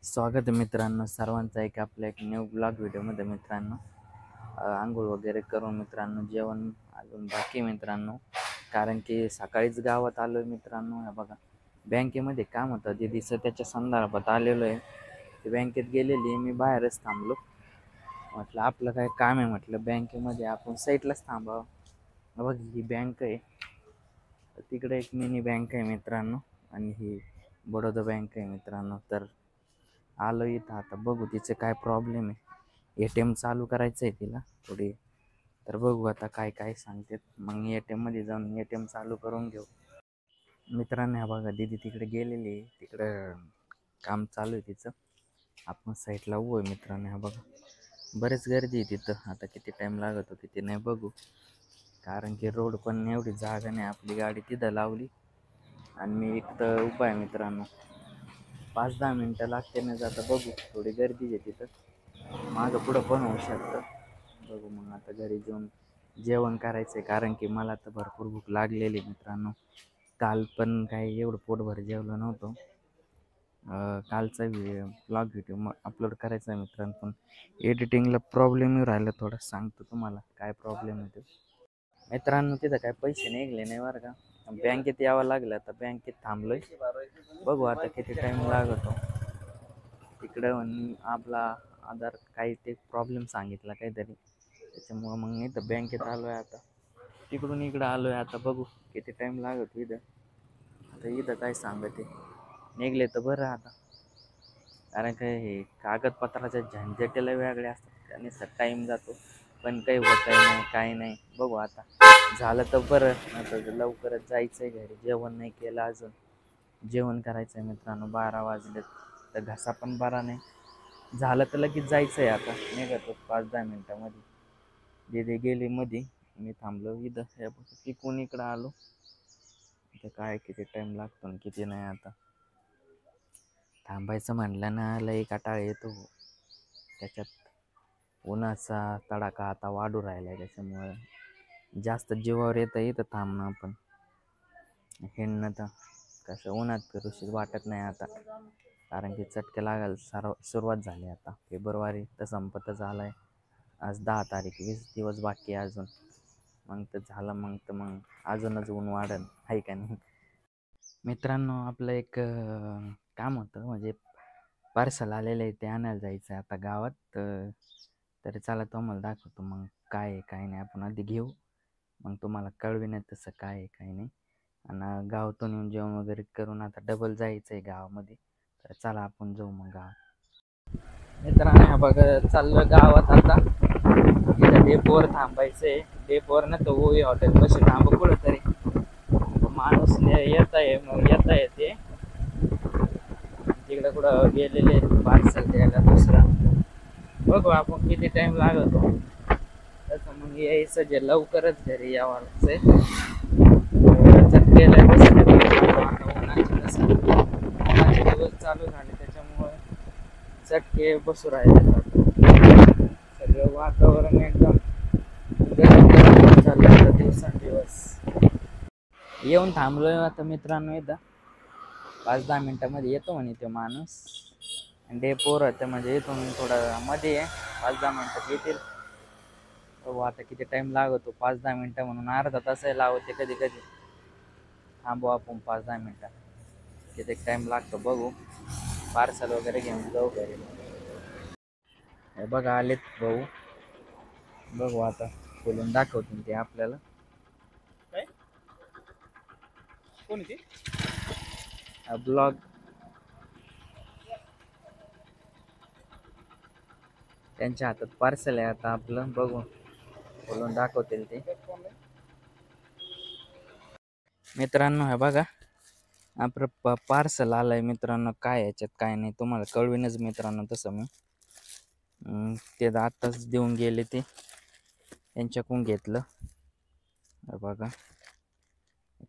स्वागत आहे मित्रांनो सर्वांचा एक आपल्या एक न्यू ब्लॉग व्हिडिओमध्ये मित्रांनो. आंघोळ वगैरे करून मित्रांनो जेवण अजून बाकी मित्रांनो, कारण की सकाळीच गावात आलो आहे मित्रांनो. हे बघा, बँकेमध्ये काम होतं दिदीचं, त्याच्या संदर्भात आलेलो आहे. ते बँकेत गेलेली मी बाहेरच थांबलो. म्हटलं आपलं काय काम आहे, म्हटलं बँकेमध्ये आपण साईटलाच थांबावं. बघ ही बँक आहे, तिकडे एक मिनी बँक आहे मित्रांनो, आणि ही बडोदा बँक आहे मित्रांनो. तर आलो इथं, आता बघू तिचे काय प्रॉब्लेम आहे. ATM चालू करायचं आहे तिला थोडी, तर बघू आता काय काय सांगते. मग ATM मध्ये जाऊन ATM चालू करून घेऊ मित्रांनो. हा बघा दीदी तिकडे गेलेली आहे, तिकडं काम चालू आहे तिचं. आपण साईडला उभो आहे मित्रांनो. हा बघा, बरेच गर्दी आहे तिथं. आता किती टाईम लागतो किती नाही बघू, कारण की रोड पण एवढी जागा नाही. आपली गाडी तिथं लावली आणि मी इथं उभा आहे मित्रांनो. 5-10 मिनटं लागते ना जाता, बघू. थोडी गर्दी आहे तिथं, मागं पुढं पण होऊ शकतं. बघू मग आता घरी जाऊन जेवण करायचं आहे, कारण की मला तर भरपूर भूक लागलेली मित्रांनो. काल पण काही एवढं पोटभर जेवलं नव्हतं. कालचा ब्लॉग व्हिडिओ मग अपलोड करायचा आहे मित्रांनो, पण एडिटिंगला प्रॉब्लेम येऊ राहिला थोडा. सांगतो तुम्हाला काय प्रॉब्लेम आहे ते मित्रांनो. तिथं काय पैसे निघले नाही बरं का. बँकेत यावं लागलं, आता बँकेत थांबलोय. बघू आता किती टाईम लागतो. तिकडं आपला आधार काही ते प्रॉब्लेम सांगितला काहीतरी, त्याच्यामुळं मग नाही तर बँकेत आलो आहे. आता तिकडून इकडं आलो आहे, आता बघू किती टाईम लागतो इथं. आता इथं काय सांगते, निघले तर बरं आता, कारण काय हे कागदपत्राच्या झंझटेला वेगळे असतात, त्याने टाईम जातो, पण काही होत नाही काही नाही. बघू आता झालं तर बरं, नंतर लवकरच जायचं आहे घरी. जेवण नाही केलं अजून, जेवण करायचं आहे मित्रांनो. 12 वाजले तर घसा पण बरा नाही. झालं तर लगेच जायचं आहे, आता निघतो 5-10 मिनटामध्ये. दीदी गेली मध्ये, मी थांबलो इथं. हे बघ तिकून इकडं आलो. इथं काय किती टाईम लागतो आणि किती नाही. आता थांबायचं म्हणलं ना लई कंटाळा येतो. त्याच्यात उन्हाचा तडाखा आता वाढू राहिला आहे, त्याच्यामुळं जास्त जीवावर येतं इथं थांबणं. पण हिंडणं तर कसं उन्हात फिरूशीच वाटत नाही आता, कारण की चटके लागायला सुरुवात झाली. आता फेब्रुवारी तर संपतच आला आहे. आज 10 तारीख, 20 दिवस बाकी आहे अजून. मग तर झालं, मग अजूनच ऊन वाढेल, आहे का नाही मित्रांनो. आपलं एक काम होतं, म्हणजे पार्सल आलेलं आहे, ते आणायला जायचं आहे आता गावात. तरी चला तुम्हाला दाखवतो मग काय आहे काय नाही. आपण आधी घेऊ, मग तुम्हाला कळविण्यात तसं काय आहे काय नाही. आणि गावातून येऊन जेवण वगैरे करून आता डबल जायचं आहे गावामध्ये. तर चला आपण जाऊ मग गावात. मित्रांनो हा बघा, चाललं गावात आता. इथं डेपोवर थांबायचं आहे. डेपोवर ना तर ओवी हॉटेल कशी थांबू कुठं तरी. माणूस येत आहे, मग येता येते तिकडं कुठं गेलेले पार्सल द्यायला दुसरा. बघू आपण किती टाईम लागतो तसं. मग यायचं जे लवकरच घरी यावं लागतंय. चटकेला बसले उन्हाचे दिवस चालू झाले, त्याच्यामुळे चटके बसू राहिले. सगळं वातावरण एकदम गरम गरम चाललं आता दिवसेंदिवस. येऊन थांबलोय आता मित्रांनो इथं. 5-10 मिनटामध्ये येतो म्हणे तो माणूस. डेपोर होतं, म्हणजे इथून थोडं मध्ये आहे. 5-10 मिनटात येतील. हो आता किती टाईम लागतो, 5-10 मिनटं म्हणून अर्धा तासही लावते कधी कधी. थांबू आपण 5-10 मिनटं, किती टाईम लागतो बघू. पार्सल वगैरे घेऊन जाऊ घरी. हे बघा आलेत भाऊ, बघू आता बोलून दाखवतील ते आपल्याला. काय कोण ती ब्लॉग त्यांच्या हातात पार्सल आहे आता आपलं, बघू बोलून दाखवतील ते मित्रांनो. हे बघा आपलं पार्सल आलंय मित्रांनो. काय याच्यात काय नाही तुम्हाला कळवीनच मित्रांनो. तसं मी ते आत्ताच देऊन गेले, ते त्यांच्याकडून घेतलं. बघा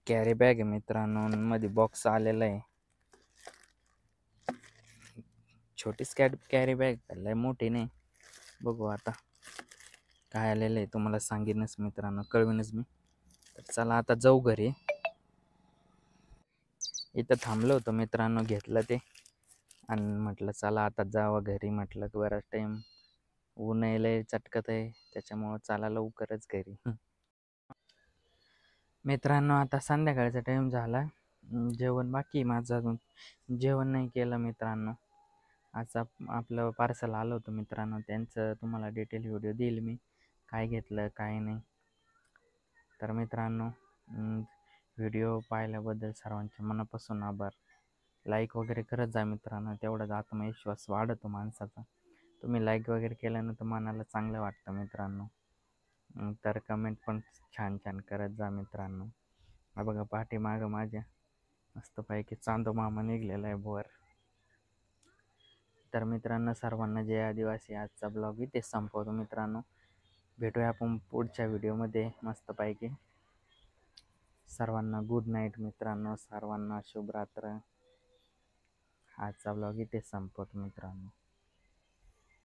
कॅरी बॅग आहे मित्रांनो, मध्ये बॉक्स आलेला आहे. छोटीच कॅरी बॅग, लय मोठी नाही. बघू आता काय आलेलं आहे, तुम्हाला सांगेनच मित्रांनो, कळवीनच मी. तर चला आता जाऊ घरी. इथं थांबलो होतो मित्रांनो, घेतलं ते. आणि म्हटलं चला आता जावं घरी. म्हटलं की बराच टाईम ऊन लय चटकत आहे, त्याच्यामुळं चला लवकरच घरी. मित्रांनो आता संध्याकाळचा टाईम झाला. जेवण बाकी आहे माझं अजून. जेवण नाही केलं मित्रांनो. आज आपलं पार्सल आलं होतं मित्रांनो, त्यांचं तुम्हाला डिटेल व्हिडिओ देईल मी, काय घेतलं काय नाही. तर मित्रांनो व्हिडिओ पाहिल्याबद्दल सर्वांचे मनापासून आभार. लाईक वगैरे करत जा मित्रांनो, तेवढाच आत्मविश्वास वाढतो माणसाचा. तुम्ही लाईक वगैरे केल्यानं तर मनाला चांगलं वाटतं मित्रांनो. तर कमेंट पण छान छान करत जा मित्रांनो. हा बघा पाठीमागं माझ्या मस्तपैकी चांदो मामा निघलेला आहे वर. तर मित्रांनो सर्वांना जय आदिवासी. आजचा ब्लॉग इथेच संपवतो मित्रांनो. भेटूया आपण पुढच्या व्हिडिओमध्ये मस्तपैकी. सर्वांना गुड नाईट मित्रांनो, सर्वांना शुभरात्र. आजचा ब्लॉग इथेच संपवतो मित्रांनो.